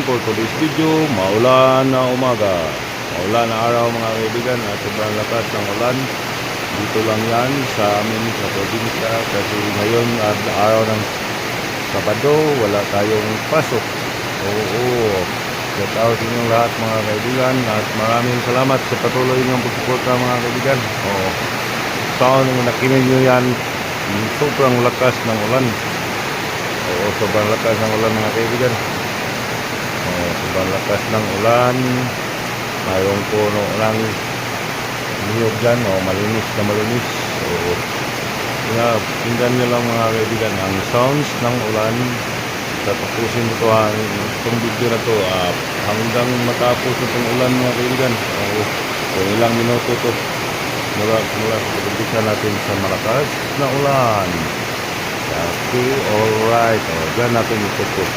for today's video. Maulan na umaga, maulan na araw mga kaibigan, at sobrang lakas ng ulan. Dito lang yan sa amin sa probinsya, kasi ngayon araw ng Sabado, wala tayong pasok. Oo, shout out inyong lahat mga kaibigan, at maraming salamat sa patuloy ng pagsuporta mga kaibigan. Oo, taon nung nakinig nyo yan, sobrang lakas ng ulan. Oo, sobrang lakas ng ulan mga kaibigan. Oo, sobrang lakas ng ulan. Mayroong puno lang niyog dyan. Oo, malinis na malinis. Oo, kaya tingnan nyo lang mga kaibigan ang sounds ng ulan. Tatapusin ko itong video na to hanggang matapos itong ulan mga kaibigan. Oo, so ilang minuto to mula sa pag-umpisa natin sa malakas na ulan. Okay, alright. Diyan natin i-focus.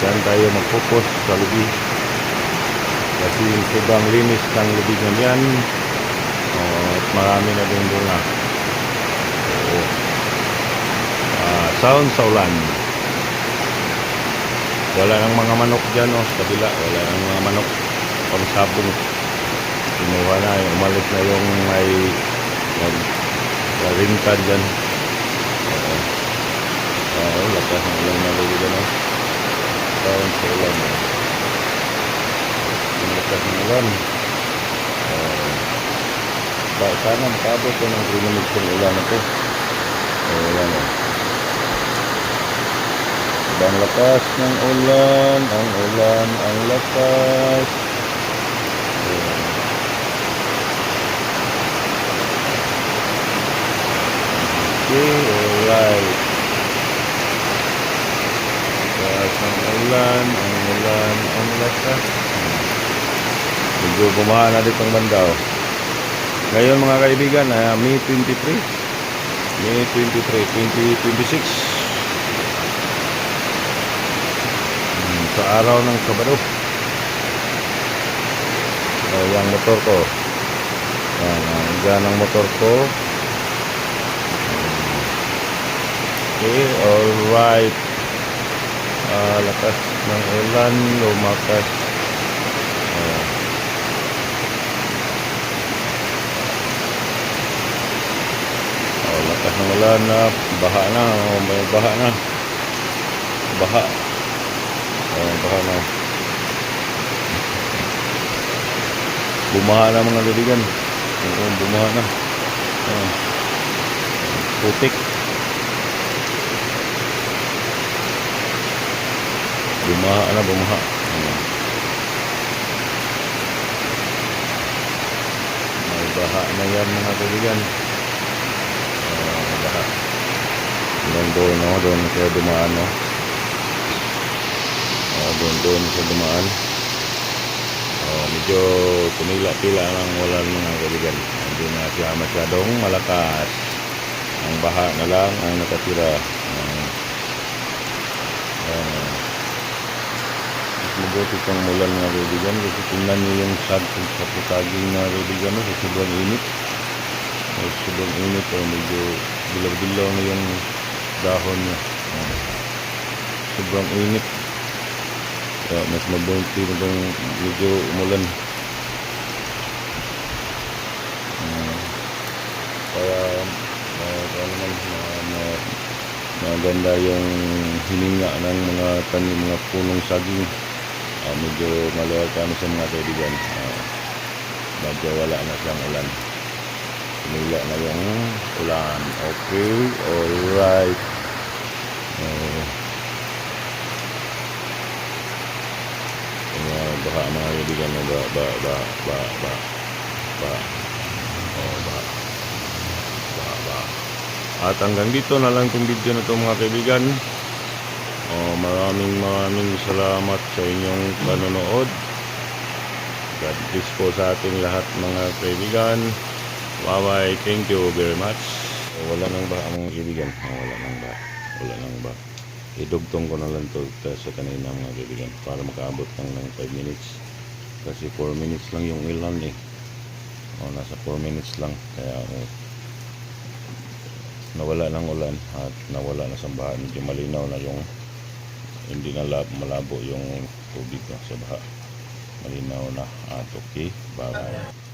Diyan tayo mag-focus sa lubi. Kasi sobrang linis ng lubig na yan. At marami na din bunga. Sound sa ulan. Wala nang mga manok dyan sa kabila. Wala nang mga manok pang sabong. Kinuha na. Umalis na yung may ringtan dyan. Lakas ng ulan na kaibigan. Sound sa ulan. Ang lakas ng ulan. Sana makabot ko ng 3 minutes ng ulan na ito. Wala na. Ang lakas ng ulan. Ang ulan, ang lakas. Okay, alright. Ang ulan, ang lakas. Medyo bumaha na ditong banda. Ngayon mga kaibigan, May 23, 2026. Sa araw ng Sabado. Yung motor ko. Yan ang motor ko. Okay, alright. Lakas ng ulan, lumakas. Lakas ng ulan na, baha na. May baha na. Baha na. Bumaha na mga kaibigan. Bumaha na. Putik. Bumaha. May baha na yan mga kaibigan. Baha. Doon siya dumaan, no? Doon siya dumaan. Medyo tumila-tila ng ulan mga kaibigan. Hindi na siya masyadong malakas. Ang baha na lang ang nakatira. Mabuti pang ulan mga kaibigan, kasi tingnan nyo yung sa pusaging mga kaibigan, sa sobrang init. Sobrang init, medyo dilaw-dilaw na yung dahon niya. Sobrang init. Kaya mas mabuti na itong medyo umulan. Kaya maganda yung hininga ng mga tanim, mga punong saging. Medyo maluwag kami sa mga kaibigan. Medyo wala na siyang ulan. Tumila na yung ulan. Okay, alright. Baha mga kaibigan. Baha. At hanggang dito na lang itong video na ito mga kaibigan. Maraming salamat sa inyong panonood. God bless po sa ating lahat mga kaibigan. Bye. Thank you very much. Wala nang ba mga kaibigan? Wala nang ba. Idugtong ko na lang ito sa kanina mga kaibigan para makaabot lang ng 5 minutes. Kasi 4 minutes lang yung ilan nasa 4 minutes lang. Kaya nawala ng ulan at nawala na sa baha. Medyo malinaw na yung hindi na malabo yung tubig no, sa baha. Malinaw na. Okay, bye.